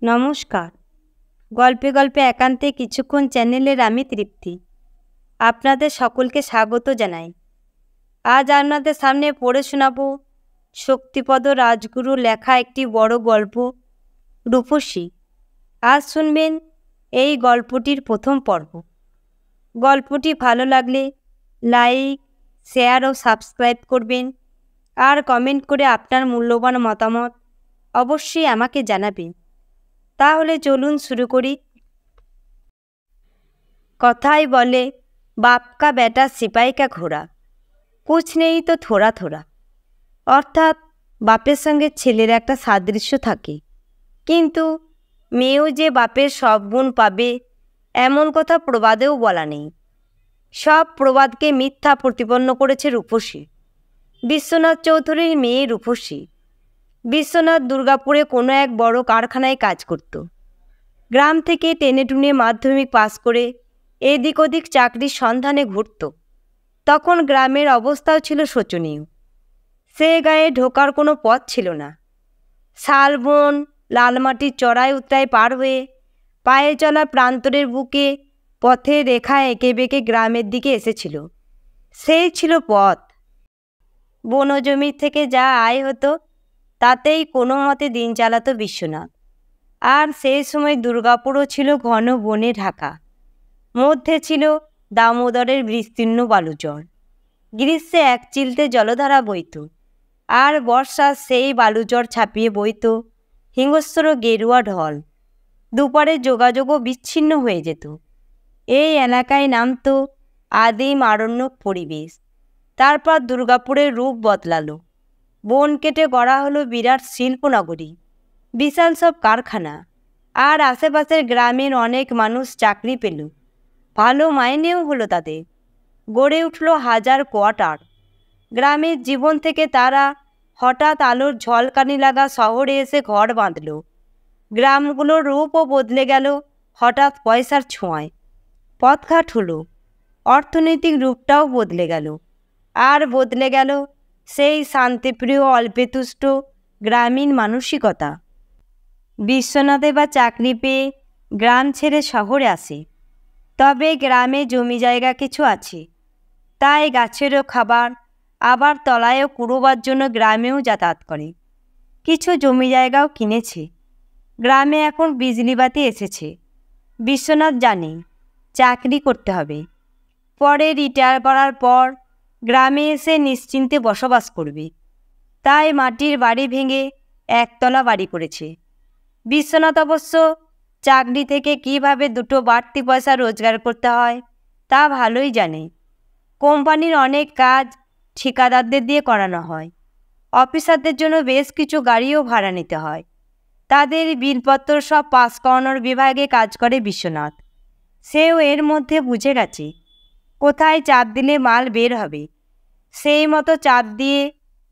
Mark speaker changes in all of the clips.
Speaker 1: নমস্কার। গল্পে গল্পে একান্তে কিছুক্ষণ চ্যানেলের আমি তৃপ্তি। আপনাদের সকলকে স্বাগত জানাই। আজ আপনাদের সামনে পড়ে শোনাব শক্তিপদ রাজগুরু লেখা একটি বড় গল্প, রূপসী। আজ শুনবেন এই গল্পটির প্রথম পর্ব। গল্পটি ভালো লাগলে লাইক, শেয়ার ও সাবস্ক্রাইব করবেন, আর কমেন্ট করে আপনার মূল্যবান মতামত অবশ্যই আমাকে জানাবেন। তাহলে চলুন শুরু করি। কথাই বলে, বাপ কা বেটা সিপাই কা ঘোড়া, কুছ নেই তো থোড়া থোড়া। অর্থাৎ বাপের সঙ্গে ছেলের একটা সাদৃশ্য থাকে, কিন্তু মেয়েও যে বাপের সব গুণ পাবে এমন কথা প্রবাদেও বলা নেই। সব প্রবাদকে মিথ্যা প্রতিপন্ন করেছে রূপসী। বিশ্বনাথ চৌধুরীর মেয়ে রূপসী। বিশ্বনাথ দুর্গাপুরে কোনো এক বড় কারখানায় কাজ করত। গ্রাম থেকে টেনে টুনে মাধ্যমিক পাস করে এদিক ওদিক চাকরির সন্ধানে ঘুরত। তখন গ্রামের অবস্থাও ছিল শোচনীয়। সে গায়ে ঢোকার কোনো পথ ছিল না। শালবন, লালমাটির চড়াই উতরাই পার হয়ে পায়ে চলা প্রান্তরের বুকে পথের রেখা এঁকে বেঁকে গ্রামের দিকে এসেছিল। সেই ছিল পথ। বনজমির থেকে যা আয় হতো তাতেই কোনো মতে দিন চালাতো বিশ্বনাথ। আর সেই সময় দুর্গাপুরও ছিল ঘন বনে ঢাকা। মধ্যে ছিল দামোদরের বিস্তীর্ণ বালুচর। গ্রীষ্মে এক চিলতে জলধারা বইত, আর বর্ষা সেই বালুচর ছাপিয়ে বইত হিংস্র গেরুয়া ঢল। দুপারে যোগাযোগও বিচ্ছিন্ন হয়ে যেত। এই এলাকায় নামতো আদিম আরণ্যক পরিবেশ। তারপর দুর্গাপুরের রূপ বদলালো। বন কেটে গড়া হলো বিরাট শিল্পনগরী, বিশাল সব কারখানা। আর আশেপাশের গ্রামের অনেক মানুষ চাকরি পেল, ভালো মাইনেও হলো তাদের। গড়ে উঠল হাজার কোয়ার্টার। গ্রামের জীবন থেকে তারা হঠাৎ আলোর ঝলকানি লাগা শহরে এসে ঘর বাঁধল। গ্রামগুলোর রূপও বদলে গেল হঠাৎ পয়সার ছোঁয়ায়। পথঘাট হলো, অর্থনৈতিক রূপটাও বদলে গেল। আর বদলে গেল সেই শান্তিপ্রিয় অল্পেতুষ্ট গ্রামীণ মানসিকতা। বিশ্বনাথে বা চাকরি পেয়ে গ্রাম ছেড়ে শহরে আসে। তবে গ্রামে জমি জায়গা কিছু আছে, তাই গাছেরও খাবার, আবার তলায়ও কুড়োবার জন্য গ্রামেও যাতায়াত করে। কিছু জমি জায়গাও কিনেছে। গ্রামে এখন বিজলিবাতি এসেছে। বিশ্বনাথ জানে চাকরি করতে হবে, পরে রিটায়ার করার পর গ্রামে এসে নিশ্চিন্তে বসবাস করবে। তাই মাটির বাড়ি ভেঙে একতলা বাড়ি করেছে। বিশ্বনাথ অবশ্য চাকরি থেকে কিভাবে দুটো বাড়তি পয়সা রোজগার করতে হয় তা ভালোই জানে। কোম্পানির অনেক কাজ ঠিকাদারদের দিয়ে করানো হয়। অফিসারদের জন্য বেশ কিছু গাড়িও ভাড়া নিতে হয়। তাদের বিলপত্র সব পাস করানোর বিভাগে কাজ করে বিশ্বনাথ। সেও এর মধ্যে বুঝে গেছে কোথায় চাপ দিলে মাল বের হবে। সেই মতো চাপ দিয়ে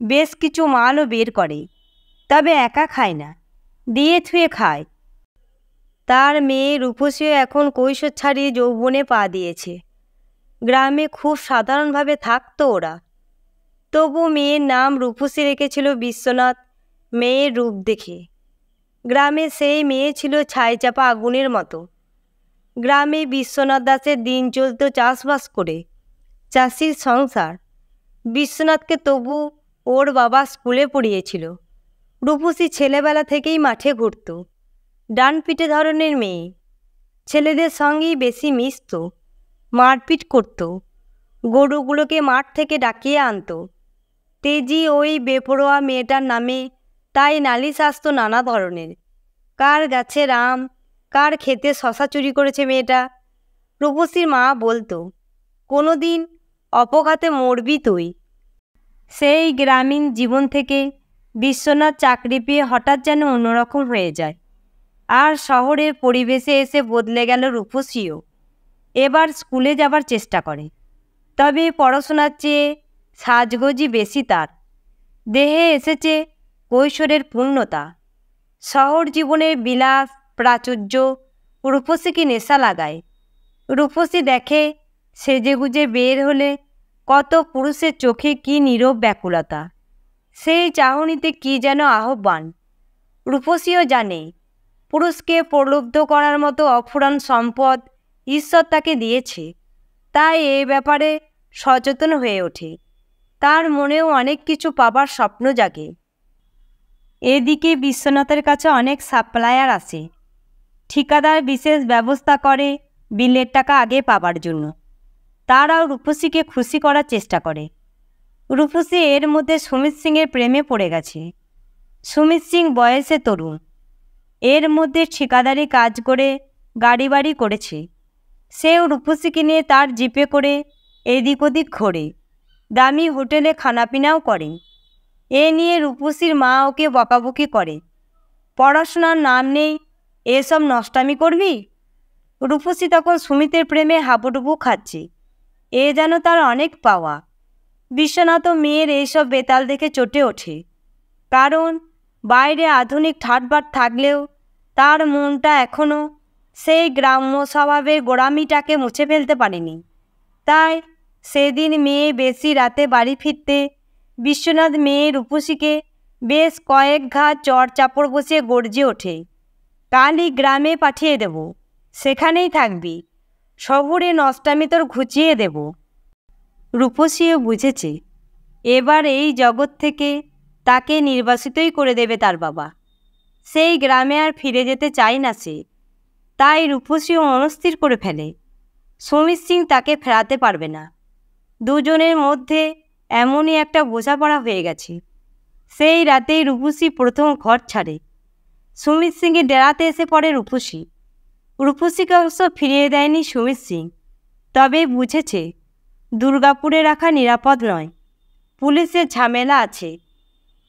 Speaker 1: বেশ কিছু মালও বের করে। তবে একা খায় না, দিয়ে থুয়ে খায়। তার মেয়ে রূপসীও এখন কৈশোর ছাড়িয়ে যৌবনে পা দিয়েছে। গ্রামে খুব সাধারণভাবে থাকতো ওরা। তবু মেয়ের নাম রূপসী রেখেছিল বিশ্বনাথ মেয়ের রূপ দেখে। গ্রামে সেই মেয়ে ছিল ছাইচাপা আগুনের মতো। গ্রামে বিশ্বনাথ দাসের দিন চলত চাষবাস করে, চাষির সংসার। বিশ্বনাথকে তবু ওর বাবা স্কুলে পড়িয়েছিল। রূপসী ছেলেবেলা থেকেই মাঠে ঘুরত। ডানপিটে ধরনের মেয়ে, ছেলেদের সঙ্গেই বেশি মিশত, মারপিট করত, গরুগুলোকে মাঠ থেকে ডাকিয়ে আনত। তেজি ওই বেপরোয়া মেয়েটার নামে তাই নালিশ আসত নানা ধরনের। কার গাছের আম, কার ক্ষেতে শশা চুরি করেছে মেয়েটা। রূপসীর মা বলতো, কোনো দিন অপঘাতে মরবি তুই। সেই গ্রামীণ জীবন থেকে বিশ্বনাথ চাকরি পেয়ে হঠাৎ যেন অন্যরকম হয়ে যায়। আর শহরের পরিবেশে এসে বদলে গেল রূপসীও। এবার স্কুলে যাবার চেষ্টা করে, তবে পড়াশোনার চেয়ে সাজগোজই বেশি তার। দেহে এসেছে কৈশোরের পূর্ণতা। শহর জীবনের বিলাস প্রাচুর্য রূপসীকে নেশা লাগায়। রূপসী দেখে সেজেগুজে বের হলে কত পুরুষের চোখে কি নীরব ব্যাকুলতা, সেই চাহনিতে কি যেন আহ্বান। রূপসীও জানে পুরুষকে প্রলুব্ধ করার মতো অফুরান সম্পদ ঈশ্বর তাকে দিয়েছে। তাই এই ব্যাপারে সচেতন হয়ে ওঠে। তার মনেও অনেক কিছু পাবার স্বপ্ন জাগে। এদিকে বিশ্বনাথের কাছে অনেক সাপ্লায়ার আসে। ঠিকাদার বিশেষ ব্যবস্থা করে বিলের টাকা আগে পাবার জন্য। তারাও রূপসীকে খুশি করার চেষ্টা করে। রূপসী এর মধ্যে সুমিত সিংয়ের প্রেমে পড়ে গেছে। সুমিত সিং বয়সে তরুণ, এর মধ্যে ঠিকাদারি কাজ করে গাড়ি বাড়ি করেছে। সেও রূপসীকে নিয়ে তার জিপে করে এদিক ওদিক ঘোরে, দামি হোটেলে খানাপিনাও করে। এ নিয়ে রূপসীর মা ওকে বকাবকি করে, পড়াশোনার নাম নেই, এসব নষ্টামি করবি। রূপসী তখন সুমিতের প্রেমে হাবুডুবু খাচ্ছে। এ যেন তার অনেক পাওয়া। বিশ্বনাথ মেয়ের এইসব বেতাল দেখে চটে ওঠে, কারণ বাইরে আধুনিক ঠাটবাট থাকলেও তার মনটা এখনও সেই গ্রাম্য স্বভাবের গোড়ামিটাকে মুছে ফেলতে পারেনি। তাই সেদিন মেয়ে বেশি রাতে বাড়ি ফিরতে বিশ্বনাথ মেয়ে রূপসীকে বেশ কয়েক ঘা চড় চাপড় বসিয়ে গর্জে ওঠে, কালই গ্রামে পাঠিয়ে দেব, সেখানেই থাকবি, শহুরে নষ্টামি তোর ঘুচিয়ে দেব। রূপসীও বুঝেছে এবার এই জগৎ থেকে তাকে নির্বাসিতই করে দেবে তার বাবা। সেই গ্রামে আর ফিরে যেতে চায় না সে। তাই রূপসীও মনস্থির করে ফেলে সুমিত সিং তাকে ফেরাতে পারবে না। দুজনের মধ্যে এমনই একটা বোঝাপড়া হয়ে গেছে। সেই রাতেই রূপসী প্রথম ঘর ছাড়ে। সুমিত সিংয়ের ডেরাতে এসে পড়ে রূপসী। রূপসীকে অবশ্য ফিরিয়ে দেয়নি সুমিত সিং, তবে বুঝেছে দুর্গাপুরে রাখা নিরাপদ নয়, পুলিশের ঝামেলা আছে।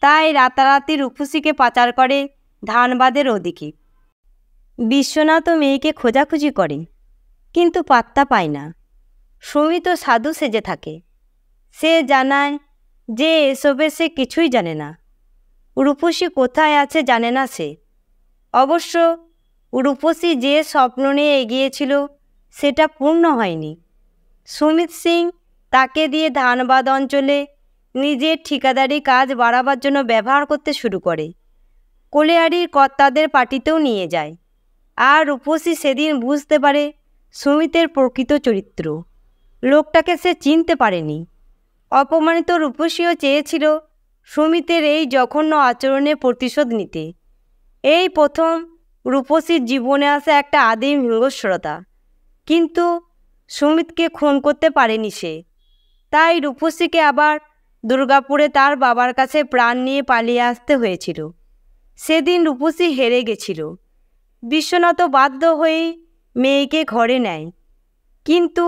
Speaker 1: তাই রাতারাতি রূপসীকে পাচার করে ধানবাদের ওদিকে। বিশ্বনাথ মেয়েকে খোঁজাখুঁজি করে, কিন্তু পাত্তা পায় না। সুমিত সাধু সেজে থাকে। সে জানায় যে এসবে সে কিছুই জানে না। রূপসী কোথায় আছে জানে না সে। অবশ্য রূপসী যে স্বপ্ন নিয়ে এগিয়েছিল সেটা পূর্ণ হয়নি। সুমিত সিং তাকে দিয়ে ধানবাদ অঞ্চলে নিজের ঠিকাদারি কাজ বাড়াবার জন্য ব্যবহার করতে শুরু করে। কোলেয়ারির কর্তাদের পার্টিতেও নিয়ে যায়। আর রূপসী সেদিন বুঝতে পারে সুমিতের প্রকৃত চরিত্র। লোকটাকে সে চিনতে পারেনি। অপমানিত রূপসীও চেয়েছিল সুমিতের এই জঘন্য আচরণের প্রতিশোধ নিতে। এই প্রথম রূপসীর জীবনে আসে একটা আদিম হিংস্রতা, কিন্তু সুমিতকে খুন করতে পারেনি সে। তাই রূপসীকে আবার দুর্গাপুরে তার বাবার কাছে প্রাণ নিয়ে পালিয়ে আসতে হয়েছিল। সেদিন রূপসী হেরে গেছিল। বিশ্বনাথ বাধ্য হয়েই মেয়েকে ঘরে নেয়, কিন্তু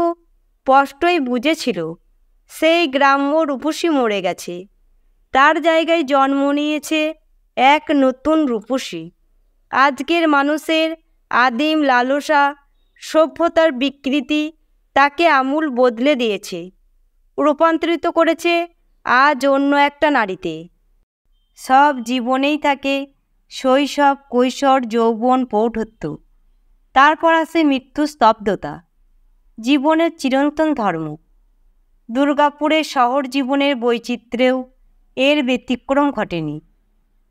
Speaker 1: স্পষ্টই বুঝেছিল সেই গ্রাম্য রূপসী মরে গেছে। তার জায়গায় জন্ম নিয়েছে এক নতুন রূপসী। আজকের মানুষের আদিম লালসা, সভ্যতার বিকৃতি তাকে আমূল বদলে দিয়েছে, রূপান্তরিত করেছে আজ অন্য একটা নারীতে। সব জীবনেই থাকে শৈশব, কৈশোর, যৌবন, প্রৌঢ়ত্ব, তারপর আসে মৃত্যু, স্তব্ধতা, জীবনের চিরন্তন ধর্ম। দুর্গাপুরের শহর জীবনের বৈচিত্র্যেও এর ব্যতিক্রম ঘটেনি।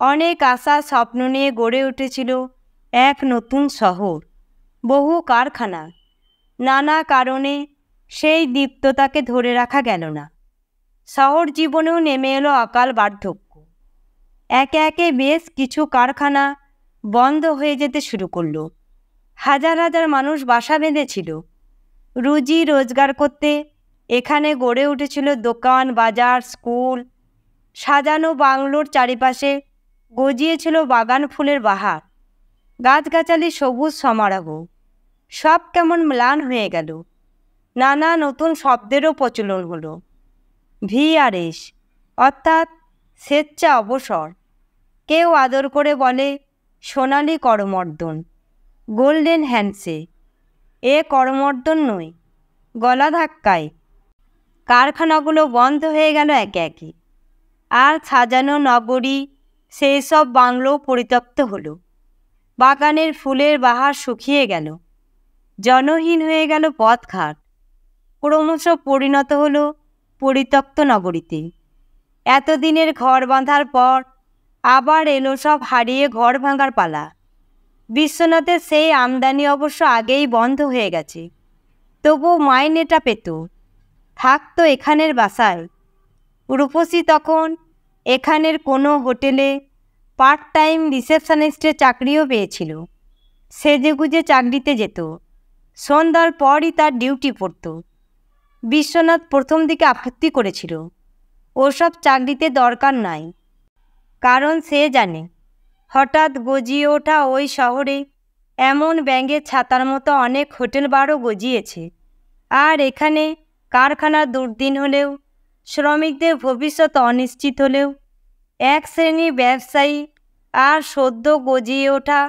Speaker 1: অনেক আশা স্বপ্ন নিয়ে গড়ে উঠেছিল এক নতুন শহর, বহু কারখানা। নানা কারণে সেই দীপ্ততাকে ধরে রাখা গেল না। শহর জীবনেও নেমে এলো অকাল বার্ধক্য। একে একে বেশ কিছু কারখানা বন্ধ হয়ে যেতে শুরু করলো। হাজার হাজার মানুষ বাসা বেঁধেছিল রুজি রোজগার করতে। এখানে গড়ে উঠেছিল দোকান, বাজার, স্কুল। সাজানো বাংলোর চারিপাশে গজিয়েছিল বাগান ফুলের বাহার, গাছগাছালি, সবুজ সমারোহ। সব কেমন ম্লান হয়ে গেল। নানা নতুন শব্দেরও প্রচলন হলো। ভিআরএস অর্থাৎ স্বেচ্ছা অবসর। কেউ আদর করে বলে সোনালি করমর্দন, গোল্ডেন হ্যান্ডসে। এ করমর্দন নয়, গলা ধাক্কায়। কারখানাগুলো বন্ধ হয়ে গেল একে একে। আর সাজানো নগরী, সেই সব বাংলো পরিত্যক্ত হলো। বাগানের ফুলের বাহার শুকিয়ে গেল। জনহীন হয়ে গেল পথঘাট। ক্রমশ পরিণত হলো পরিত্যক্ত নগরীতে। এতদিনের ঘর বাঁধার পর আবার এলো সব হারিয়ে ঘর ভাঙার পালা। বিশ্বনাথের সেই আমদানি অবশ্য আগেই বন্ধ হয়ে গেছে, তবু মাইনেটা পেত, থাকতো এখানের বাসায়। রূপসী তখন এখানের কোনো হোটেলে পার্ট টাইম রিসেপশনিস্টের চাকরিও পেয়েছিল। সেজেগুজে চাকরিতে যেত, সন্ধ্যার পরই তার ডিউটি পড়ত। বিশ্বনাথ প্রথম দিকে আপত্তি করেছিল, ওসব চাকরিতে দরকার নাই, কারণ সে জানে হঠাৎ গজিয়ে ওঠা ওই শহরে এমন ব্যাঙের ছাতার মতো অনেক হোটেল বারও গজিয়েছে। আর এখানে কারখানার দুর্দিন হলেও, শ্রমিকদের ভবিষ্যৎ অনিশ্চিত হলেও, এক শ্রেণীর ব্যবসায়ী আর সদ্য গজিয়ে ওঠা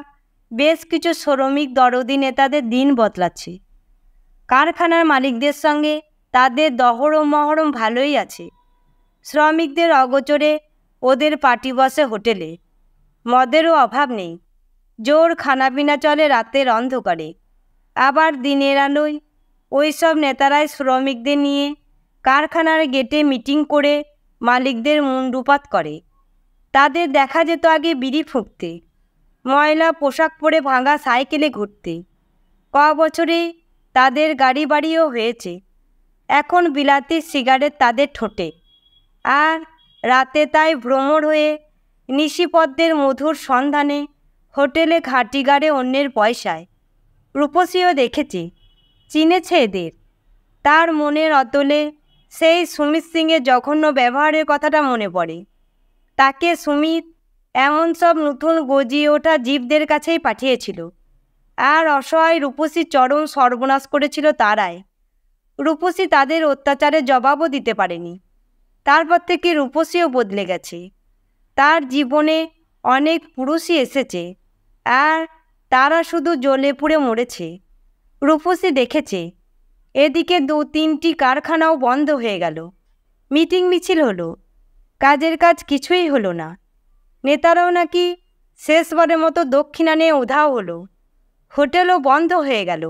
Speaker 1: বেশ কিছু শ্রমিক দরদি নেতাদের দিন বদলাচ্ছে। কারখানার মালিকদের সঙ্গে তাদের দহরম মহরম ভালোই আছে। শ্রমিকদের অগোচরে ওদের পার্টি বসে হোটেলে, মদেরও অভাব নেই, জোর খানাপিনা চলে রাতের অন্ধকারে। আবার দিনের আলোয় ওই সব নেতারাই শ্রমিকদের নিয়ে কারখানার গেটে মিটিং করে মালিকদের মুণ্ডুপাত করে। তাদের দেখা যেত আগে বিড়ি ফুঁকতে, ময়লা পোশাক পরে ভাঙা সাইকেলে ঘুরতে। বছরেই তাদের গাড়ি বাড়িও হয়েছে। এখন বিলাতি সিগারেট তাদের ঠোঁটে, আর রাতে তাই ভ্রমর হয়ে নিশিপদ্মের মধুর সন্ধানে হোটেলে ঘাঁটি গাড়ে অন্যের পয়সায়। রূপসীও দেখেছে, চিনেছে এদের। তার মনের অতলে সেই সুমিত সিংয়ের জঘন্য ব্যবহারের কথাটা মনে পড়ে। তাকে সুমিত এমন সব নতুন গজিয়ে ওঠা জীবদের কাছেই পাঠিয়েছিল, আর অসহায় রূপসী চরম সর্বনাশ করেছিল তারাই। রূপসী তাদের অত্যাচারের জবাবও দিতে পারেনি। তারপর থেকে রূপসীও বদলে গেছে। তার জীবনে অনেক পুরুষই এসেছে, আর তারা শুধু জ্বলে পুড়ে মরেছে। রূপসী দেখেছে এদিকে 2-3টি কারখানাও বন্ধ হয়ে গেল, মিটিং মিছিল হলো, কাজের কাজ কিছুই হলো না। নেতারাও নাকি শেষবারের মতো দক্ষিণা নিয়ে উধাও হলো, হোটেলও বন্ধ হয়ে গেল।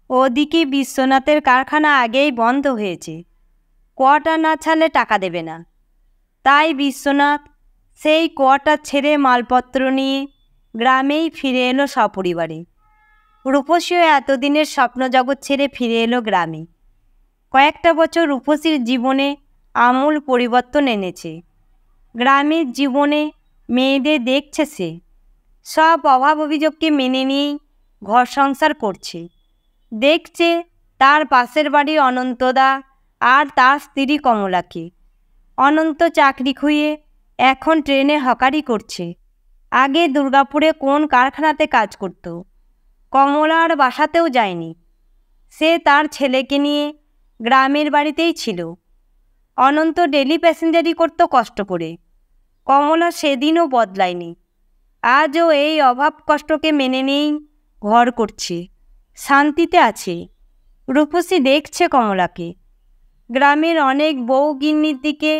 Speaker 1: ওদিকে বিশ্বনাথের কারখানা আগেই বন্ধ হয়েছে, কোয়ার্টার না ছাড়লে টাকা দেবে না। তাই বিশ্বনাথ সেই কোয়ার্টার ছেড়ে মালপত্র নিয়ে গ্রামেই ফিরে এলো সপরিবারে। রূপসীও এতদিনের স্বপ্নজগৎ ছেড়ে ফিরে এলো গ্রামে। কয়েকটা বছর রূপসীর জীবনে আমূল পরিবর্তন এনেছে। গ্রামের জীবনে মেয়েদের দেখছে সে, সব অভাব অভিযোগকে মেনে নিয়েই ঘর সংসার করছে। দেখছে তার পাশের বাড়ির অনন্তদা আর তার স্ত্রী কমলাকে। অনন্ত চাকরি খুইয়ে এখন ট্রেনে হকারি করছে, আগে দুর্গাপুরে কোন কারখানাতে কাজ করত। কমলার বাসাতেও যায়নি, সে তার ছেলেকে নিয়ে গ্রামের বাড়িতেই ছিল। অনন্ত ডেলি প্যাসেঞ্জারি করত কষ্ট করে। কমলা সেদিনও বদলায়নি, আজও এই অভাব কষ্টকে মেনে নিয়েই ঘর করছে, শান্তিতে আছে। রূপসী দেখছে কমলাকে। গ্রামের অনেক বউ গিন্নির দিকে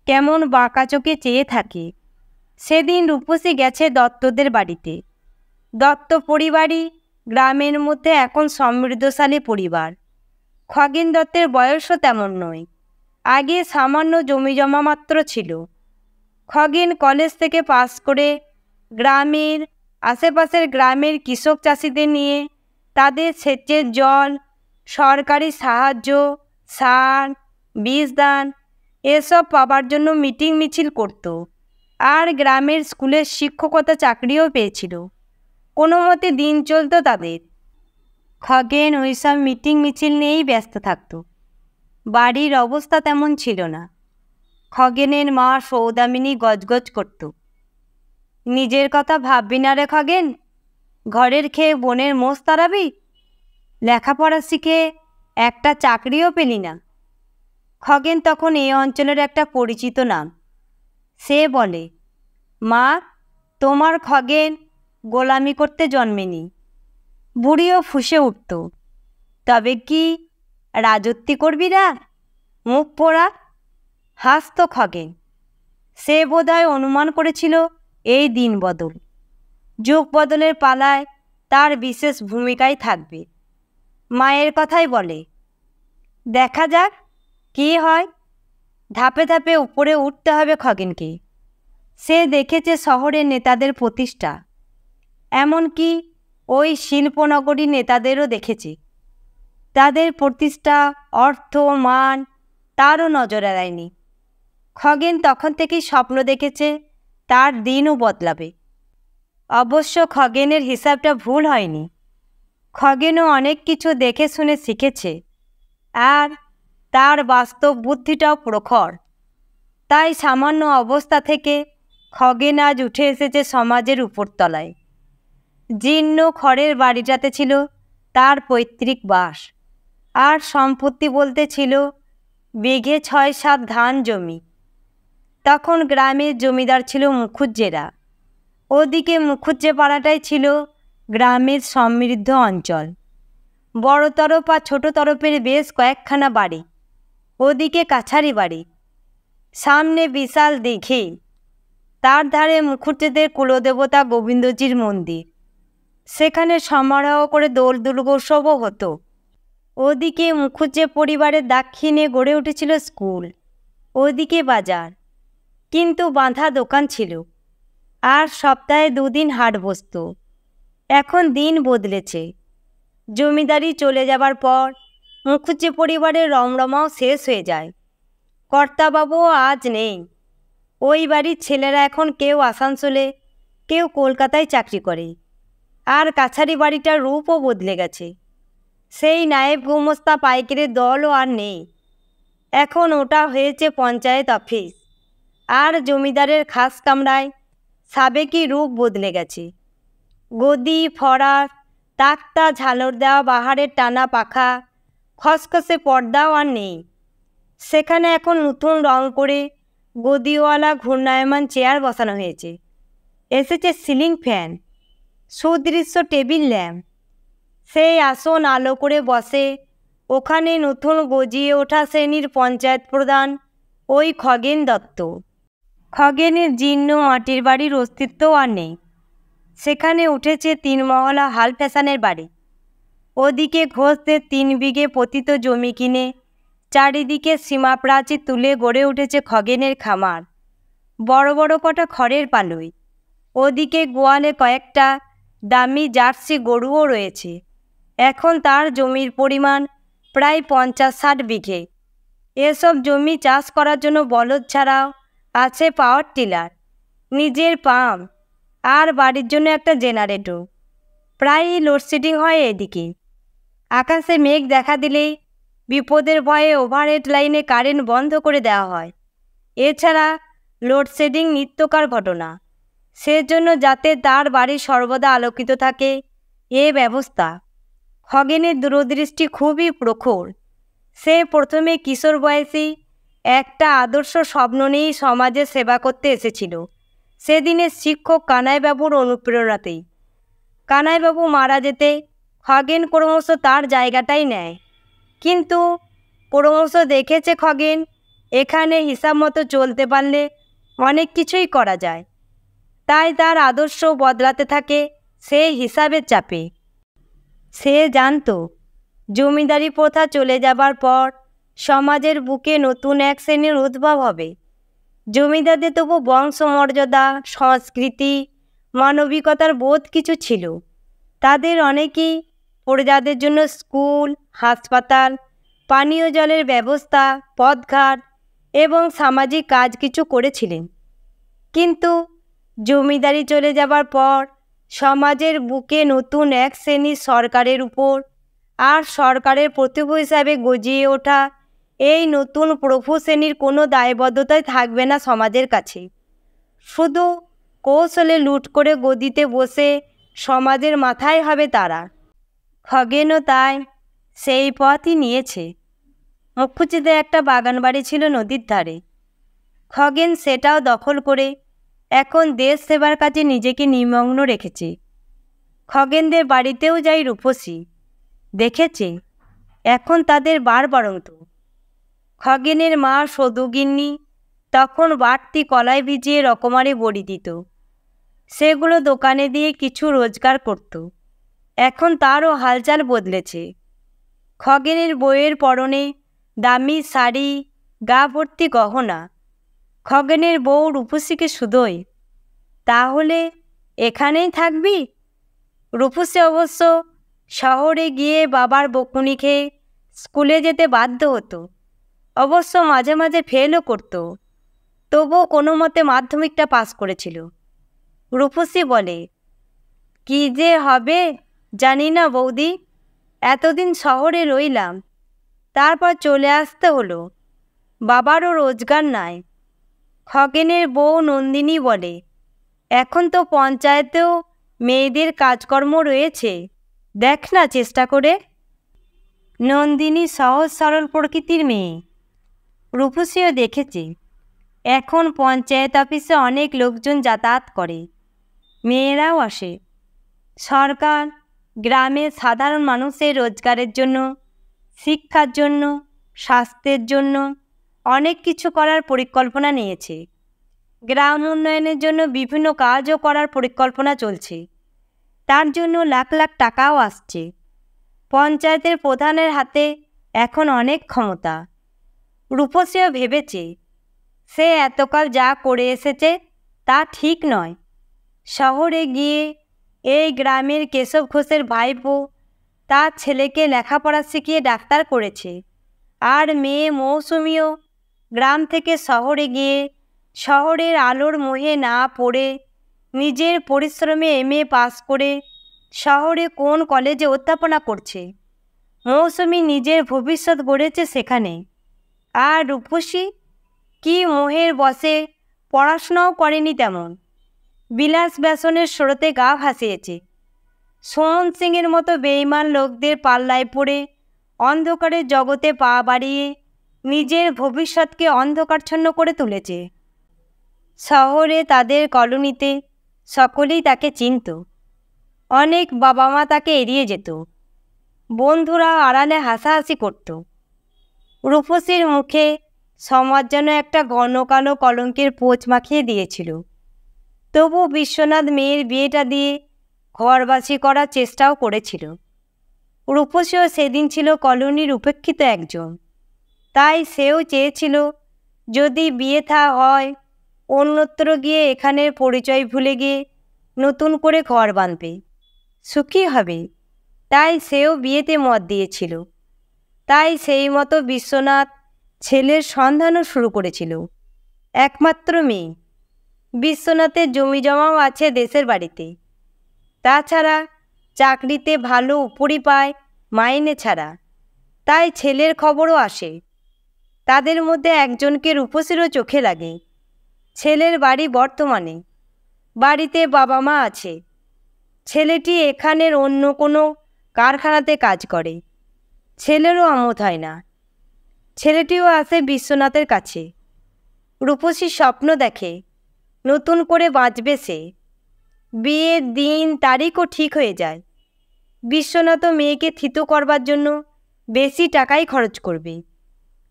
Speaker 1: কেমন বাঁকা চোখে চেয়ে থাকে। সেদিন রূপসী গেছে দত্তদের বাড়িতে। দত্ত পরিবারই গ্রামের মধ্যে এখন সমৃদ্ধশালী পরিবার। খগেন দত্তের বয়সও তেমন নয়, আগে সামান্য জমিজমা মাত্র ছিল। খগেন কলেজ থেকে পাস করে গ্রামের আশেপাশের গ্রামের কৃষক চাষিদের নিয়ে তাদের সেচের জল, সরকারি সাহায্য, সার, বীজ দান এসব পাবার জন্য মিটিং মিছিল করত। আর গ্রামের স্কুলের শিক্ষকতা চাকরিও পেয়েছিল। কোনো মতে দিন চলত তাদের। খগেন ওইসব মিটিং মিছিল নিয়েই ব্যস্ত থাকত। বাড়ির অবস্থা তেমন ছিল না। খগেনের মা সৌদামিনী গজগজ করত, নিজের কথা ভাববি না রে খগেন, ঘরের খেয়ে বোনের মোষ তাড়াবি, লেখাপড়া শিখে একটা চাকরিও পেলি না। খগেন তখন এই অঞ্চলের একটা পরিচিত নাম। সে বলে, মা, তোমার খগেন গোলামি করতে জন্মেনি। বুড়িও ফুঁসে উঠত, তবে কি রাজত্বি করবি না, মুখ পোড়া? হাসত খগেন। সে বোধহয় অনুমান করেছিল এই দিন বদল, যুগ বদলের পালায় তার বিশেষ ভূমিকাই থাকবে। মায়ের কথাই বলে, দেখা যাক কী হয়। ধাপে ধাপে উপরে উঠতে হবে খগেনকে। সে দেখেছে শহরের নেতাদের প্রতিষ্ঠা। এমনকি ওই শিল্পনগরী নেতাদেরও দেখেছে। তাদের প্রতিষ্ঠা, অর্থ, মান তারও নজর এড়ায়নি। খগেন তখন থেকেই স্বপ্ন দেখেছে তার দিনও বদলাবে। অবশ্য খগেনের হিসাবটা ভুল হয়নি। খগেনও অনেক কিছু দেখে শুনে শিখেছে, আর তার বাস্তব বুদ্ধিটাও প্রখর। তাই সামান্য অবস্থা থেকে খগেন আজ উঠে এসেছে সমাজের উপরতলায়। জীর্ণ খড়ের বাড়িটাতে ছিল তার পৈতৃক বাস, আর সম্পত্তি বলতে ছিল বিঘে ৬-৭ ধান জমি। তখন গ্রামের জমিদার ছিল মুখুজ্জেরা। ওদিকে মুখুজ্জে পাড়াটাই ছিল গ্রামের সমৃদ্ধ অঞ্চল। বড় তরফ আর ছোট তরফের বেশ কয়েকখানা বাড়ি, ওদিকে কাছারি বাড়ি, সামনে বিশাল দিঘি, তার ধারে মুখুজ্জেদের কুলদেবতা গোবিন্দজির মন্দির। সেখানে সমারোহ করে দোল দুর্গোৎসবও হতো। ওদিকে মুখুজ্জে পরিবারের দাক্ষিণে গড়ে উঠেছিল স্কুল, ওদিকে বাজার, কিন্তু বাঁধা দোকান ছিল, আর সপ্তাহে 2 দিন হাট বসত। এখন দিন বদলেছে। জমিদারি চলে যাবার পর মুখুজ্জে পরিবারের রমরমাও শেষ হয়ে যায়। কর্তাবাবুও আজ নেই। ওই বাড়ির ছেলেরা এখন কেউ আসানসোলে, কেউ কলকাতায় চাকরি করে। আর কাছারি বাড়িটার রূপও বদলে গেছে। সেই নায়েব গুমস্তা পাইকারের দলও আর নেই। এখন ওটা হয়েছে পঞ্চায়েত অফিস, আর জমিদারের খাস কামরায় সাবেকি রূপ বদলে গেছে। গদি, ফরাস, তাকতা, ঝালর দেওয়া বাহারের টানা পাখা, খসখসে পর্দাও আর নেই। সেখানে এখন নতুন রং করে গদিওয়ালা ঘূর্ণায়মান চেয়ার বসানো হয়েছে। এসেছে সিলিং ফ্যান, সুদৃশ্য টেবিল ল্যাম্প। সেই আসন আলো করে বসে ওখানে নতুন গজিয়ে ওঠা শ্রেণীর পঞ্চায়েত প্রধান ওই খগেন দত্ত। খগেনের জীর্ণ মাটির বাড়ির অস্তিত্বও আর নেই। সেখানে উঠেছে 3 মহলা হাল ফ্যাশনের বাড়ি। ওদিকে ঘোষদের 3 বিঘে পতিত জমি কিনে চারিদিকে সীমাপ্রাচীর তুলে গড়ে উঠেছে খগেনের খামার, বড় বড় কটা খড়ের পালুই। ওদিকে গোয়ালে কয়েকটা দামি জার্সি গরুও রয়েছে। এখন তার জমির পরিমাণ প্রায় 50-60 বিঘে। এসব জমি চাষ করার জন্য বলদ ছাড়াও আছে পাওয়ার টিলার, নিজের পাম্প, আর বাড়ির জন্য একটা জেনারেটর। প্রায়ই লোডশেডিং হয় এদিকে। আকাশে মেঘ দেখা দিলেই বিপদের ভয়ে ওভারহেড লাইনে কারেন্ট বন্ধ করে দেওয়া হয়। এছাড়া লোডশেডিং নিত্যকার ঘটনা। সেজন্য যাতে তার বাড়ি সর্বদা আলোকিত থাকে, এ ব্যবস্থা। খগেনের দূরদৃষ্টি খুবই প্রখর। সে প্রথমে কিশোর বয়সী একটা আদর্শ স্বপ্ন নিয়েই সমাজের সেবা করতে এসেছিল। সেদিনের শিক্ষক কানাইবাবুর অনুপ্রেরণাতেই। কানাইবাবু মারা যেতে খগেন ক্রমশ তার জায়গাটাই নেয়। কিন্তু ক্রমশ দেখেছে খগেন এখানে হিসাব মতো চলতে পারলে অনেক কিছুই করা যায়। তাই তার আদর্শ বদলাতে থাকে সেই হিসাবের চাপে। সে জানত জমিদারি প্রথা চলে যাবার পর সমাজের বুকে নতুন এক শ্রেণীর উদ্ভব হবে। জমিদারদের তবু বংশমর্যাদা, সংস্কৃতি, মানবিকতার বোধ কিছু ছিল। তাদের অনেকেই প্রজাদের জন্য স্কুল, হাসপাতাল, পানীয় জলের ব্যবস্থা, পথঘাট এবং সামাজিক কাজ কিছু করেছিলেন। কিন্তু জমিদারি চলে যাবার পর সমাজের বুকে নতুন এক শ্রেণীর সরকারের উপর আর সরকারের প্রতিভু হিসাবে গজিয়ে ওঠা এই নতুন প্রভু শ্রেণীর কোনো দায়বদ্ধতাই থাকবে না সমাজের কাছে। শুধু কৌশলে লুট করে গদিতে বসে সমাজের মাথায় হবে তারা। খগেনও তাই সেই পথই নিয়েছে। মুখুজ্জেতে একটা বাগান বাড়ি ছিল নদীর ধারে। খগেন সেটাও দখল করে এখন দেশ সেবার কাজে নিজেকে নিমগ্ন রেখেছে। খগেনদের বাড়িতেও যাই রূপসী, দেখেছে এখন তাদের বাড়ন্ত। খগেনের মা সদুগিন্নি তখন বাড়তি কলাই ভিজিয়ে রকমারি বড়ি দিত। সেগুলো দোকানে দিয়ে কিছু রোজগার করত। এখন তারও হালচাল বদলেছে। খগেনের বউয়ের পরনে দামি শাড়ি, গা ভর্তি গহনা। খগেনের বউ রূপসীকে শুধোয়, তাহলে এখানেই থাকবি, রূপসী অবশ্য শহরে গিয়ে বাবার বকুনি খেয়ে স্কুলে যেতে বাধ্য হতো। অবশ্য মাঝে মাঝে ফেলও করত, তবুও কোনো মতে মাধ্যমিকটা পাস করেছিল। রূপসী বলে, কি যে হবে জানি না বৌদি, এতদিন শহরে রইলাম, তারপর চলে আসতে হলো। বাবারও রোজগার নাই। খগেনের বউ নন্দিনী বলে, এখন তো পঞ্চায়েতেও মেয়েদের কাজকর্ম রয়েছে, দেখ না চেষ্টা করে। নন্দিনী সহজ সরল প্রকৃতির মেয়ে। রূপসীও দেখেছে, এখন পঞ্চায়েত অফিসে অনেক লোকজন যাতায়াত করে, মেয়েরাও আসে। সরকার গ্রামের সাধারণ মানুষের রোজগারের জন্য, শিক্ষার জন্য, স্বাস্থ্যের জন্য অনেক কিছু করার পরিকল্পনা নিয়েছে। গ্রাম উন্নয়নের জন্য বিভিন্ন কাজও করার পরিকল্পনা চলছে। তার জন্য লাখ লাখ টাকাও আসছে। পঞ্চায়েতের প্রধানের হাতে এখন অনেক ক্ষমতা। রূপসীও ভেবেছে, সে এতকাল যা করে এসেছে তা ঠিক নয়। শহরে গিয়ে এই গ্রামের কেশব ঘোষের ভাইপো তার ছেলেকে লেখাপড়া শিখিয়ে ডাক্তার করেছে, আর মেয়ে মৌসুমীও গ্রাম থেকে শহরে গিয়ে শহরের আলোর মোহে না পড়ে নিজের পরিশ্রমে MA পাস করে শহরে কোন কলেজে অধ্যাপনা করছে। মৌসুমী নিজের ভবিষ্যৎ গড়েছে সেখানে। আর রূপসী কি মোহের বশে পড়াশোনাও করেনি তেমন, বিলাস ব্যসনের স্রোতে গা ভাসিয়েছে। সোহন সিংয়ের মতো বেঈমান লোকদের পাল্লায় পড়ে অন্ধকারের জগতে পা বাড়িয়ে নিজের ভবিষ্যৎকে অন্ধকারচ্ছন্ন করে তুলেছে। শহরে তাদের কলোনিতে সকলেই তাকে চিনত। অনেক বাবা মা তাকে এড়িয়ে যেত, বন্ধুরা আড়ালে হাসাহাসি করত। রূপসীর মুখে সমাজ যেন একটা ঘন কালো কলঙ্কের পোঁচ মাখিয়ে দিয়েছিল। তবু বিশ্বনাথ মেয়ের বিয়েটা দিয়ে ঘরবাসী করার চেষ্টাও করেছিল। রূপসীও সেদিন ছিল কলোনির উপেক্ষিত একজন, তাই সেও চেয়েছিল যদি বিয়ে হয় অন্যত্র গিয়ে এখানের পরিচয় ভুলে গিয়ে নতুন করে ঘর বাঁধবে, সুখী হবে। তাই সেও বিয়েতে মত দিয়েছিল। তাই সেই মতো বিশ্বনাথ ছেলের সন্ধানও শুরু করেছিল। একমাত্র মেয়ে। বিশ্বনাথের জমি জমাও আছে দেশের বাড়িতে। তাছাড়া চাকরিতে ভালো উপরি পায় মাইনে ছাড়া, তাই ছেলের খবরও আসে। তাদের মধ্যে একজনকে রূপসীরও চোখে লাগে। ছেলের বাড়ি বর্তমানে, বাড়িতে বাবা মা আছে। ছেলেটি এখানের অন্য কোনো কারখানাতে কাজ করে। ছেলেরও আমোদ হয় না। ছেলেটিও আসে বিশ্বনাথের কাছে। রূপসী স্বপ্ন দেখে নতুন করে বাঁচবে সে। বিয়ের দিন তারিখও ঠিক হয়ে যায়। বিশ্বনাথও মেয়েকে থিতো করবার জন্য বেশি টাকাই খরচ করবে।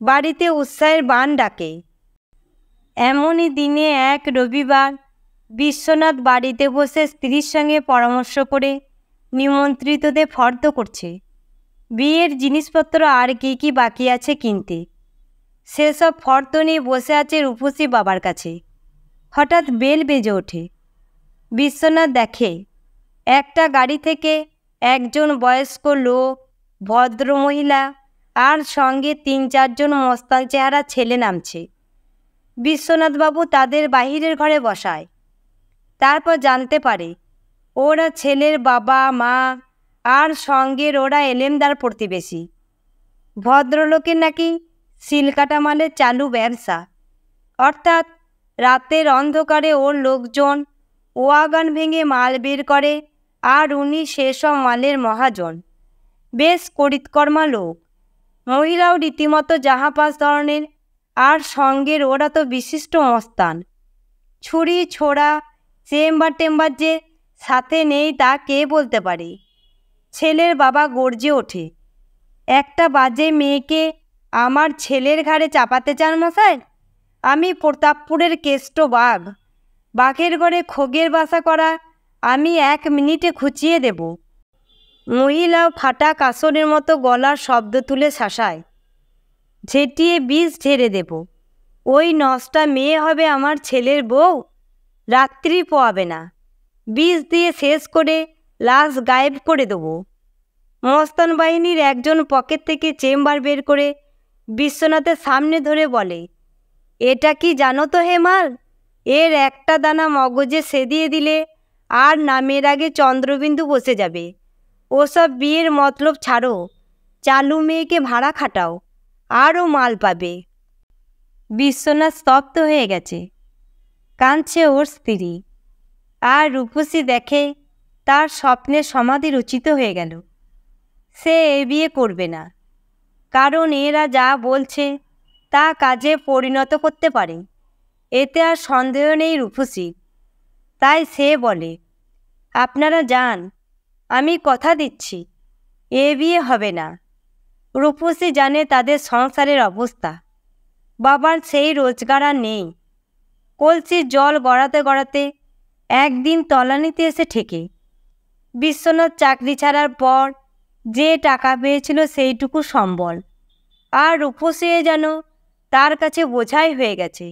Speaker 1: বাড়িতে উৎসাহের বান ডাকে। এমনই দিনে এক রবিবার বিশ্বনাথ বাড়িতে বসে স্ত্রীর সঙ্গে পরামর্শ করে নিমন্ত্রিতদের ফর্দ করছে। বিয়ের জিনিসপত্র আর কি বাকি আছে কিনতে, সেসব ফর্দ নিয়ে বসে আছে রূপসী বাবার কাছে। হঠাৎ বেল বেজে ওঠে। বিশ্বনাথ দেখে একটা গাড়ি থেকে একজন বয়স্ক লোক, ভদ্রমহিলা আর সঙ্গে 3-4 জন মস্তান চেহারা ছেলে নামছে। বিশ্বনাথবাবু তাদের বাহিরের ঘরে বসায়। তারপর জানতে পারে ওরা ছেলের বাবা মা, আর সঙ্গের ওরা এলেমদার প্রতিবেশী। ভদ্রলোকের নাকি সিলকাটা মালের চালু ব্যবসা, অর্থাৎ রাতের অন্ধকারে ওর লোকজন ওয়াগন ভেঙে মাল বের করে, আর উনি সেসব মালের মহাজন। বেশ করিতকর্মা লোক। মহিলাও রীতিমতো জাহাপাস ধরনের, আর সঙ্গের ওরা তো বিশিষ্ট মস্তান। ছুরি ছোড়া চেম্বার টেম্বার যে সাথে নেই তা কে বলতে পারে। ছেলের বাবা গর্জে ওঠে, একটা বাজে মেয়েকে আমার ছেলের ঘাড়ে চাপাতে চান মশাই? আমি প্রতাপপুরের কেষ্ট বাঘ, বাঘের ঘরে খোগের বাসা করা আমি 1 মিনিটে খুঁচিয়ে দেব। মহিলাও ফাটা কাসরের মতো গলার শব্দ তুলে শাসায়, ঝেঁটিয়ে বিষ ঝেড়ে দেব। ওই নষ্টা মেয়ে হবে আমার ছেলের বউ, রাত্রি পোয়াবে না। বিষ দিয়ে শেষ করে লাশ গায়েব করে দেবো। মস্তান বাহিনীর একজন পকেট থেকে চেম্বার বের করে বিশ্বনাথের সামনে ধরে বলে, এটা কি জানো তো হেমাল, এর একটা দানা মগজে সেদিয়ে দিলে আর নামের আগে চন্দ্রবিন্দু বসে যাবে। ওসব বিয়ের মতলব ছাড়ো, চালু মেয়েকে ভাড়া খাটাও, আরও মাল পাবে। বিশ্বনাথ স্তব্ধ হয়ে গেছে। কাঁদছে ওর স্ত্রী। আর রূপসী দেখে তার স্বপ্নের সমাধি রচিত হয়ে গেল। সে এ বিয়ে করবে না, কারণ এরা যা বলছে তা কাজে পরিণত করতে পারে, এতে আর সন্দেহ নেই রূপসী। তাই সে বলে, আপনারা যান, আমি কথা দিচ্ছি এ বিয়ে হবে না। রূপসী জানে তাদের সংসারের অবস্থা। বাবার সেই রোজগার আর নেই। কলসির জল গড়াতে গড়াতে একদিন তলানিতে এসে ঠেকে। বিশ্বনাথ চাকরি ছাড়ার পর যে টাকা পেয়েছিল সেইটুকু সম্বল, আর রূপসী যেন তার কাছে বোঝাই হয়ে গেছে।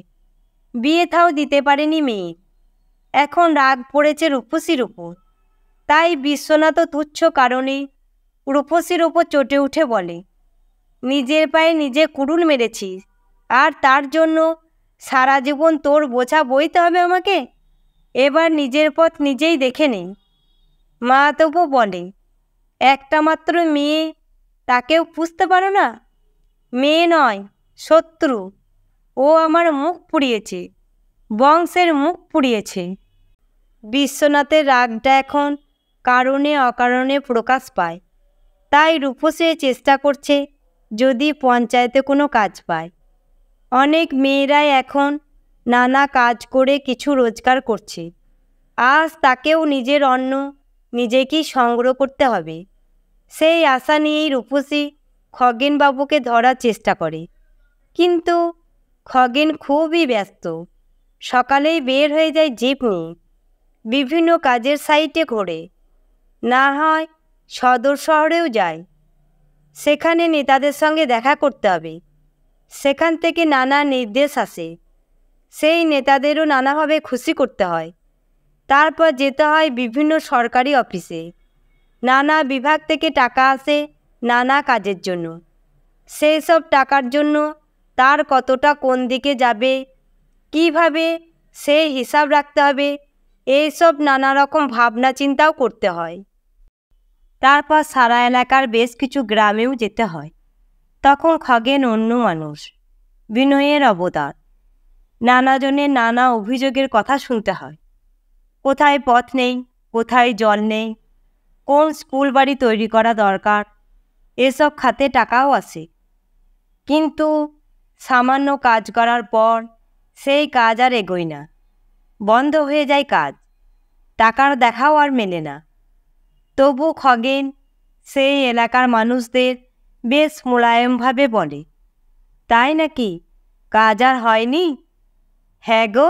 Speaker 1: বিয়ে থাও দিতে পারেনি মেয়ে। এখন রাগ পড়েছে রূপসীর উপর। তাই বিশ্বনাথও তুচ্ছ কারণে রূপসীর ওপর চটে উঠে বলে, নিজের পায়ে নিজে কুড়ুল মেরেছিস, আর তার জন্য সারা জীবন তোর বোঝা বইতে হবে আমাকে? এবার নিজের পথ নিজেই দেখে নে। মা তবু বলে, একটা মাত্র মেয়ে, তাকেও পুষতে পারো না? মেয়ে নয়, শত্রু। ও আমার মুখ পুড়িয়েছে, বংশের মুখ পুড়িয়েছে। বিশ্বনাথের রাগটা এখন কারণে অকারণে প্রকাশ পায়। তাই রূপসী চেষ্টা করছে যদি পঞ্চায়েতে কোনো কাজ পায়। অনেক মেয়েরাই এখন নানা কাজ করে কিছু রোজগার করছে। আজ তাকেও নিজের অন্ন নিজেকেই সংগ্রহ করতে হবে। সেই আশা নিয়েই রূপসী খগেনবাবুকে ধরার চেষ্টা করে। কিন্তু খগেন খুবই ব্যস্ত। সকালেই বের হয়ে যায় জিপ নিয়ে, বিভিন্ন কাজের সাইটে ঘোরে, না হয় সদর শহরেও যায়। সেখানে নেতাদের সঙ্গে দেখা করতে হবে। সেখান থেকে নানা নির্দেশ আসে, সেই নেতাদেরও নানাভাবে খুশি করতে হয়। তারপর যেতে হয় বিভিন্ন সরকারি অফিসে। নানা বিভাগ থেকে টাকা আসে নানা কাজের জন্য। সেই সব টাকার জন্য তার কতটা কোন দিকে যাবে, কিভাবে সেই হিসাব রাখতে হবে, এইসব নানা রকম ভাবনা চিন্তাও করতে হয়। তারপর সারা এলাকার বেশ কিছু গ্রামেও যেতে হয়। তখন খগেন অন্য মানুষ, বিনয়ের অবতার। নানাজনের নানা অভিযোগের কথা শুনতে হয়। কোথায় পথ নেই, কোথায় জল নেই, কোন স্কুল বাড়ি তৈরি করা দরকার, এসব খাতে টাকাও আসে। কিন্তু সামান্য কাজ করার পর সেই কাজ আর এগোয় না, বন্ধ হয়ে যায় কাজ। টাকার দেখাও আর মেলে না। তবু খগেন সেই এলাকার মানুষদের বেশ মোলায়েমভাবে বলে, তাই নাকি, কাজ আর হয়নি? হ্যাঁ গো,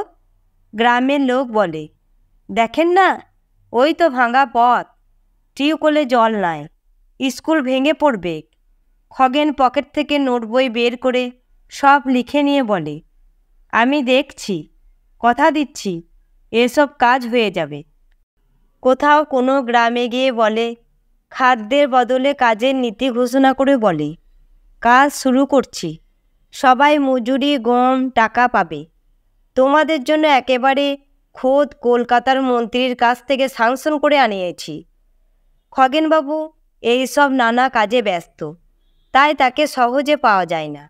Speaker 1: গ্রামের লোক বলে, দেখেন না, ওই তো ভাঙা পথ, টিউকলে জল নাই, স্কুল ভেঙে পড়বে। খগেন পকেট থেকে নোট বই বের করে সব লিখে নিয়ে বলে, আমি দেখছি, কথা দিচ্ছি, এসব কাজ হয়ে যাবে। কোথাও কোনো গ্রামে গিয়ে বলে, খাদ্যের বদলে কাজের নীতি ঘোষণা করে বলে, কাজ শুরু করছি, সবাই মজুরি গম টাকা পাবে। তোমাদের জন্য একেবারে খোদ কলকাতার মন্ত্রীর কাছ থেকে সাংশন করে আনিয়েছি। খগেনবাবু এইসব নানা কাজে ব্যস্ত, তাই তাকে সহজে পাওয়া যায় না।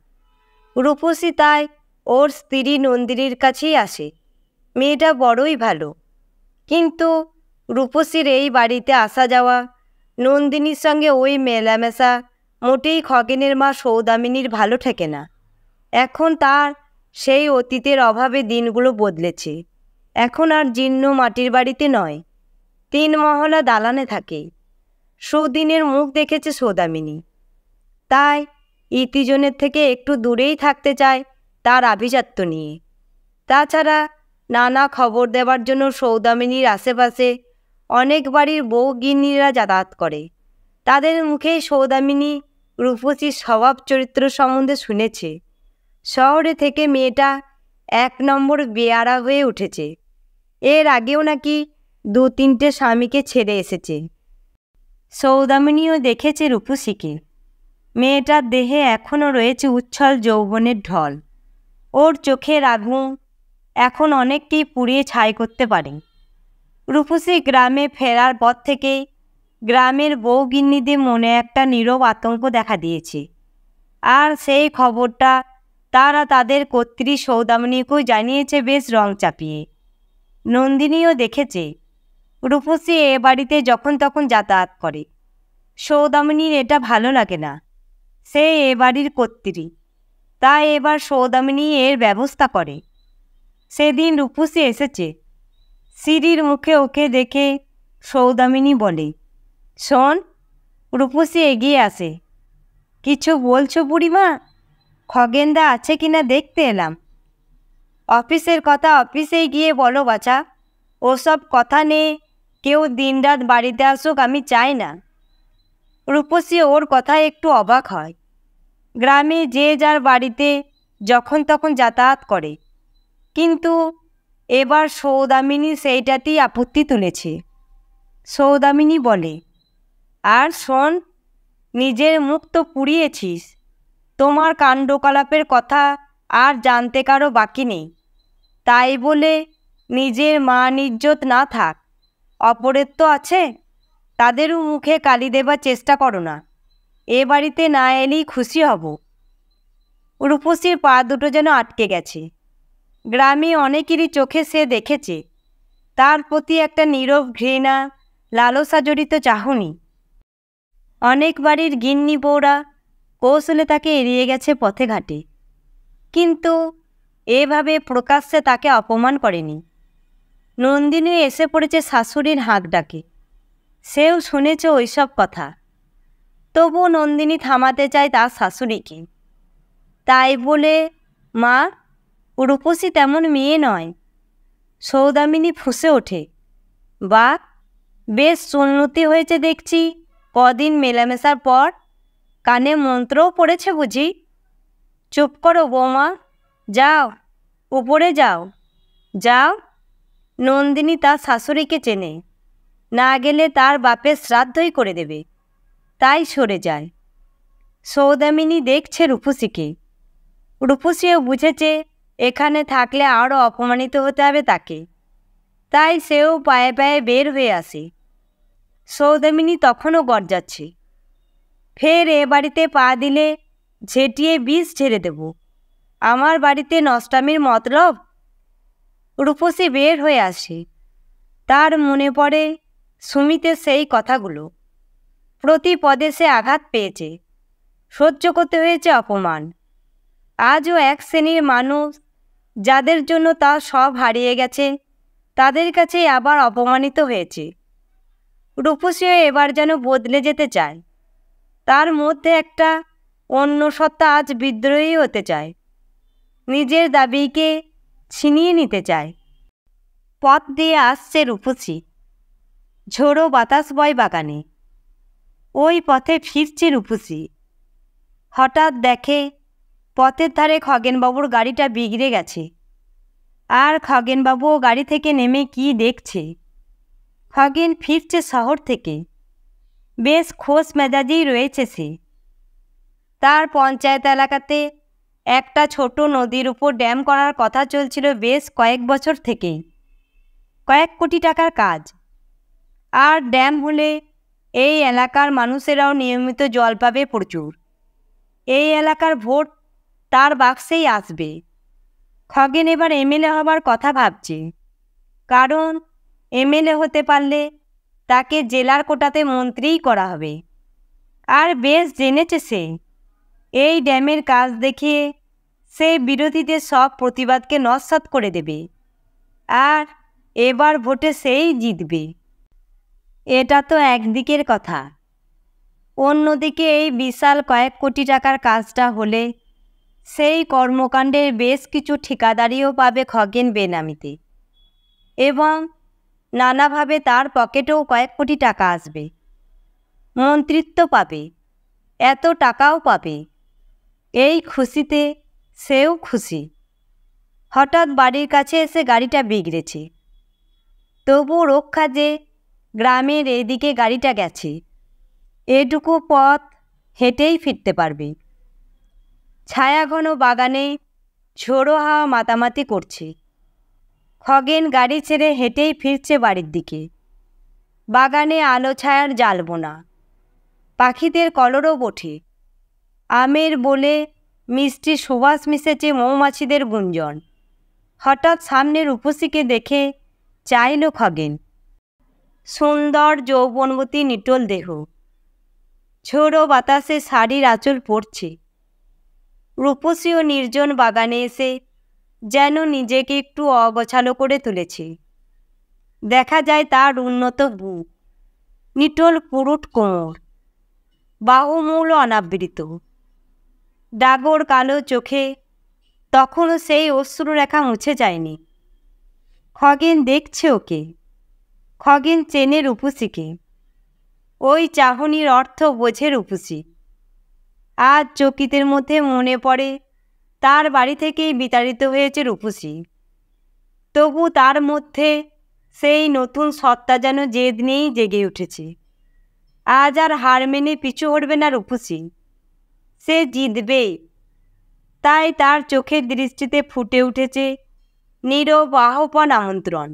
Speaker 1: রূপসী তাই ওর স্ত্রী নন্দিনীর কাছেই আসে। মেয়েটা বড়ই ভালো। কিন্তু রূপসীর এই বাড়িতে আসা যাওয়া, নন্দিনীর সঙ্গে ওই মেলামেশা মোটেই খগেনের মা সৌদামিনীর ভালো ঠেকে না। এখন তার সেই অতীতের অভাবে দিনগুলো বদলেছে। এখন আর জীর্ণ মাটির বাড়িতে নয়, 3 মহলা দালানে থাকে। সুদিনের মুখ দেখেছে সৌদামিনী। তাই ইতিজনের থেকে একটু দূরেই থাকতে চায় তার আভিজাত্য নিয়ে। তাছাড়া নানা খবর দেবার জন্য সৌদামিনীর আশেপাশে অনেক বাড়ির বউ গিন্নিরা যাতায়াত করে। তাদের মুখেই সৌদামিনী রূপসীর স্বভাব চরিত্র সম্বন্ধে শুনেছে। শহরে থেকে মেয়েটা 1 নম্বর বেয়ারা হয়ে উঠেছে। এর আগেও নাকি 2-3টে স্বামীকে ছেড়ে এসেছে। সৌদামিনীও দেখেছে রূপসীকে। মেয়েটার দেহে এখনও রয়েছে উচ্ছল যৌবনের ঢল। ওর চোখের আগুন এখন অনেককেই পুড়িয়ে ছাই করতে পারে। রূপসী গ্রামে ফেরার পর থেকেই গ্রামের বউগিন্নিদের মনে একটা নীরব আতঙ্ক দেখা দিয়েছে। আর সেই খবরটা তারা তাদের কর্ত্রী সৌদামিনীকেও জানিয়েছে বেশ রং চাপিয়ে। নন্দিনীও দেখেছে রূপসী এ বাড়িতে যখন তখন যাতায়াত করে। সৌদামিনীর এটা ভালো লাগে না। সে এ বাড়ির কর্ত্রী, তাই এবার সৌদামিনী এর ব্যবস্থা করে। সেদিন রূপসী এসেছে। সিঁড়ির মুখে ওকে দেখে সৌদামিনী বলে, শোন। রূপসী এগিয়ে আসে। কিছু বলছো বুড়িমা? খগেনদা আছে কিনা দেখতে এলাম। অফিসের কথা অফিসেই গিয়ে বলো বাছা। ওসব কথা নিয়ে কেউ দিনরাত বাড়িতে আসুক আমি চাই না। রূপসী ওর কথায় একটু অবাক হয়। গ্রামে যে যার বাড়িতে যখন তখন যাতায়াত করে, কিন্তু এবার সৌদামিনী সেইটাতেই আপত্তি তুলেছে। সৌদামিনী বলে, আর শোন, নিজের মুখ তো পুড়িয়েছিস। তোমার কাণ্ডকলাপের কথা আর জানতে কারো বাকি নেই। তাই বলে নিজের মান ইজ্জত না থাক, অপরের তো আছে। তাদেরও মুখে কালি দেবার চেষ্টা করো না। এ বাড়িতে না এলেই খুশি হব। রূপসীর পা দুটো যেন আটকে গেছে। গ্রামে অনেকেরই চোখে সে দেখেছে তার প্রতি একটা নীরব ঘৃণা, লালসা জড়িত চাহনি। অনেক বাড়ির গিন্নি বউরা কৌশলে তাকে এড়িয়ে গেছে পথে ঘাটে, কিন্তু এভাবে প্রকাশ্যে তাকে অপমান করেনি। নন্দিনী এসে পড়েছে শাশুড়ির হাঁক ডাকে। সেও শুনেছে ওইসব কথা। তবু নন্দিনী থামাতে চায় তার শাশুড়িকে। তাই বলে, মা, রূপসী তেমন মেয়ে নয়। সৌদামিনী ফুঁসে ওঠে, বা বেশ উন্নতি হয়েছে দেখছি কদিন মেলামেশার পর। কানে মন্ত্রও পড়েছে বুঝি? চুপ করো বৌমা, যাও উপরে যাও, যাও। নন্দিনী তার শাশুড়িকে চেনে, না গেলে তার বাপের শ্রাদ্ধই করে দেবে, তাই সরে যায়। সৌদামিনী দেখছে রূপসীকে। রূপসীও বুঝেছে এখানে থাকলে আরও অপমানিত হতে হবে তাকে, তাই সেও পায়ে পায়ে বের হয়ে আসে। সৌদামিনী তখনও গর্জাচ্ছে, ফের এ বাড়িতে পা দিলে ঝেঁটিয়ে বিষ ছেড়ে দেব। আমার বাড়িতে নষ্টামির মতলব? রূপসী বের হয়ে আসে। তার মনে পড়ে সুমিতের সেই কথাগুলো। প্রতি পদে সে আঘাত পেয়েছে, সহ্য করতে হয়েছে অপমান। আজও এক শ্রেণীর মানুষ যাদের জন্য তার সব হারিয়ে গেছে, তাদের কাছেই আবার অপমানিত হয়েছে। রূপসীও এবার যেন বদলে যেতে চায়। তার মধ্যে একটা অন্য সত্তা আজ বিদ্রোহী হতে চায়, নিজের দাবিকে ছিনিয়ে নিতে চায়। পথ দিয়ে আসছে রূপসী। ঝোড়ো বাতাস বয় বাগানে। ওই পথে ফিরছে রূপসী। হঠাৎ দেখে পথের ধারে খগেনবাবুর গাড়িটা বিগড়ে গেছে। আর খগেনবাবুও গাড়ি থেকে নেমে কি দেখছে। খগেন ফিরছে শহর থেকে। বেশ খোশ মেজাজেই রয়েছে সে। তার পঞ্চায়েত এলাকাতে একটা ছোট নদীর উপর ড্যাম করার কথা চলছিল বেশ কয়েক বছর থেকেই। কয়েক কোটি টাকার কাজ। আর ড্যাম হলে এই এলাকার মানুষেরাও নিয়মিত জল পাবে প্রচুর। এই এলাকার ভোট তার বাক্সেই আসবে। খগেন এবার এমএলএ হবার কথা ভাবছে, কারণ এমএলএ হতে পারলে তাকে জেলার কোটাতে মন্ত্রীই করা হবে। আর বেশ জেনেছে সে, এই ড্যামের কাজ দেখিয়ে সে বিরোধীদের সব প্রতিবাদকে নস্যাৎ করে দেবে, আর এবার ভোটে সেই জিতবে। এটা তো একদিকের কথা। অন্যদিকে এই বিশাল কয়েক কোটি টাকার কাজটা হলে সেই কর্মকাণ্ডের বেশ কিছু ঠিকাদারিও পাবে খগেন বেনামিতে, এবং নানাভাবে তার পকেটেও কয়েক কোটি টাকা আসবে। মন্ত্রিত্ব পাবে, এত টাকাও পাবে। এই খুশিতে সেও খুশি। হঠাৎ বাড়ির কাছে এসে গাড়িটা বিগড়েছে। তবু রক্ষা যে গ্রামের এদিকে গাড়িটা গেছে, এটুকু পথ হেঁটেই ফিরতে পারবে। ছায়াঘন বাগানে ঝোড়ো হাওয়া মাতামাতি করছে। খগেন গাড়ি ছেড়ে হেঁটেই ফিরছে বাড়ির দিকে। বাগানে আলো ছায়ার জ্বালবোনা, পাখিদের কলরব ওঠে, আমের বলে মিষ্টি সুবাস মিশেছে মৌমাছিদের গুঞ্জন। হঠাৎ সামনে রূপসীকে দেখে চাইল খগেন। সুন্দর যৌবনবতী নিটোল দেহ, ঝোড়ো বাতাসে শাড়ির আঁচল পড়ছে। রূপসীও নির্জন বাগানে এসে যেন নিজেকে একটু অগোছালো করে তুলেছে। দেখা যায় তার উন্নত বুক, নিটোল পুরুট কোমর, বাহুমূল অনাবৃত, ডাগর কালো চোখে তখনও সেই অশ্রুরেখা মুছে যায়নি। খগেন দেখছে ওকে, খগেন চেনে রূপসীকে। ওই চাহনির অর্থ বোঝে রূপসী। আজ চকিতের মধ্যে মনে পড়ে তার বাড়ি থেকেই বিতাড়িত হয়েছে রূপসী। তবু তার মধ্যে সেই নতুন সত্তা যেন জেদ নিয়েই জেগে উঠেছে। আজ আর হার মেনে পিছু হটবে না রূপসী, সে জিতবে। তাই তার চোখের দৃষ্টিতে ফুটে উঠেছে নীরব আহ্বান, আমন্ত্রণ।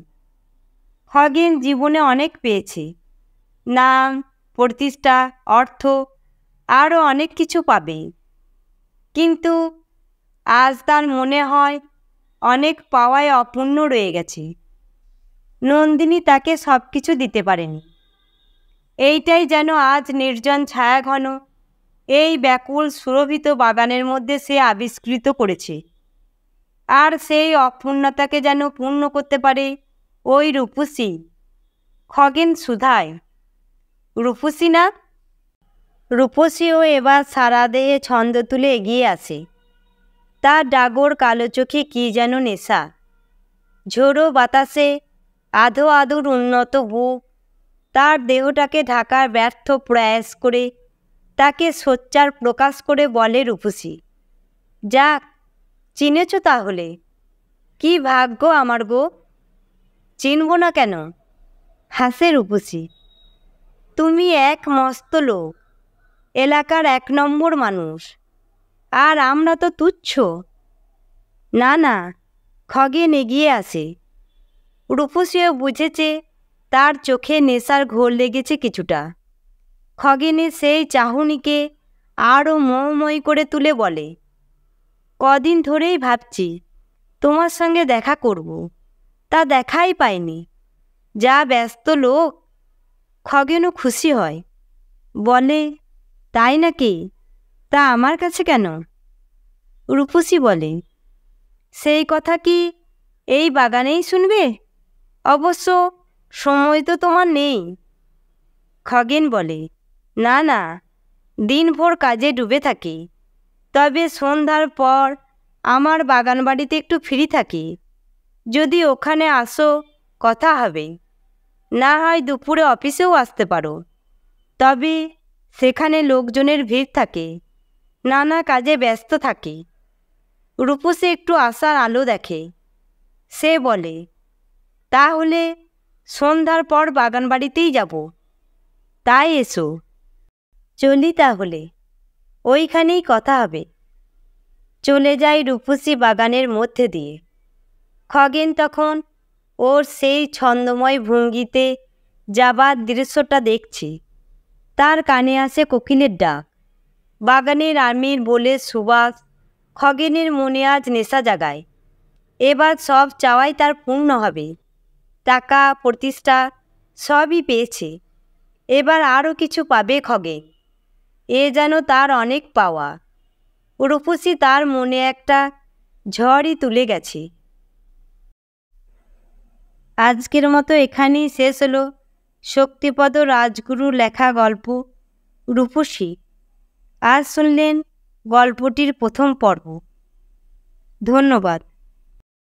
Speaker 1: খগেন জীবনে অনেক পেয়েছে, নাম, প্রতিষ্ঠা, অর্থ, আরও অনেক কিছু পাবে। কিন্তু আজ তার মনে হয় অনেক পাওয়ায় অপূর্ণ রয়ে গেছে। নন্দিনী তাকে সব কিছু দিতে পারেনি। এইটাই যেন আজ নির্জন ছায়াঘন এই ব্যাকুল সুরভিত বাগানের মধ্যে সে আবিষ্কৃত করেছে। আর সেই অপূর্ণতাকে যেন পূর্ণ করতে পারে ওই রূপসী। খগেন সুধায়, রূপসী না? রূপসীও এবার সারা দেহে ছন্দ তুলে এগিয়ে আসে। তার ডাগর কালো চোখে কী যেন নেশা। ঝোড়ো বাতাসে আধো আধুর উন্নত বুক তার দেহটাকে ঢাকার ব্যর্থ প্রয়াস করে তাকে সোচ্চার প্রকাশ করে বলে রূপসী, যাক, চিনেছ তাহলে? কি ভাগ্য আমার গো! চিনব না কেন? হাসে রূপসী। তুমি এক মস্ত লোক, এলাকার 1 নম্বর মানুষ, আর আমরা তো তুচ্ছ। না না, খগেন এগিয়ে আসে। রূপসীও বুঝেছে তার চোখে নেশার ঘোর লেগেছে কিছুটা। খগেনের সেই চাহনিকে আরও মোহময়ী করে তুলে বলে, কদিন ধরেই ভাবছি তোমার সঙ্গে দেখা করব, তা দেখাই পাইনি। যা ব্যস্ত লোক। খগেনও খুশি হয়, বলে, তাই নাকি? তা আমার কাছে কেন? রূপসী বলে, সেই কথা কি এই বাগানেই শুনবে? অবশ্য সময় তো তোমার নেই। খগেন বলে, না না, দিনভর কাজে ডুবে থাকি, তবে সন্ধ্যার পর আমার বাগান বাড়িতে একটু ফ্রি থাকি। যদি ওখানে আসো কথা হবে, না হয় দুপুরে অফিসেও আসতে পারো। তবে সেখানে লোকজনের ভিড় থাকে, নানা কাজে ব্যস্ত থাকে। রূপসী একটু আশার আলো দেখে। সে বলে, তাহলে সন্ধ্যার পর বাগান বাড়িতেই যাব। তাই এসো। চলি তাহলে, ওইখানেই কথা হবে। চলে যায় রূপসী বাগানের মধ্যে দিয়ে। খগেন তখন ওর সেই ছন্দময় ভঙ্গিতে যাবার দৃশ্যটা দেখছে। তার কানে আসে কোকিলের ডাক, বাগানের আমির বলে সুবাস খগেনের মনে আজ নেশা জাগায়। এবার সব চাওয়াই তার পূর্ণ হবে। টাকা, প্রতিষ্ঠা সবই পেয়েছে, এবার আরও কিছু পাবে খগেন। এ যেন তার অনেক পাওয়া। রূপসী তার মনে একটা ঝড়ই তুলে গেছে। আজকের মতো এখানেই শেষ হলো শক্তিপদ রাজগুরুর লেখা গল্প রূপসী। আজ শুনলেন গল্পটির প্রথম পর্ব। ধন্যবাদ।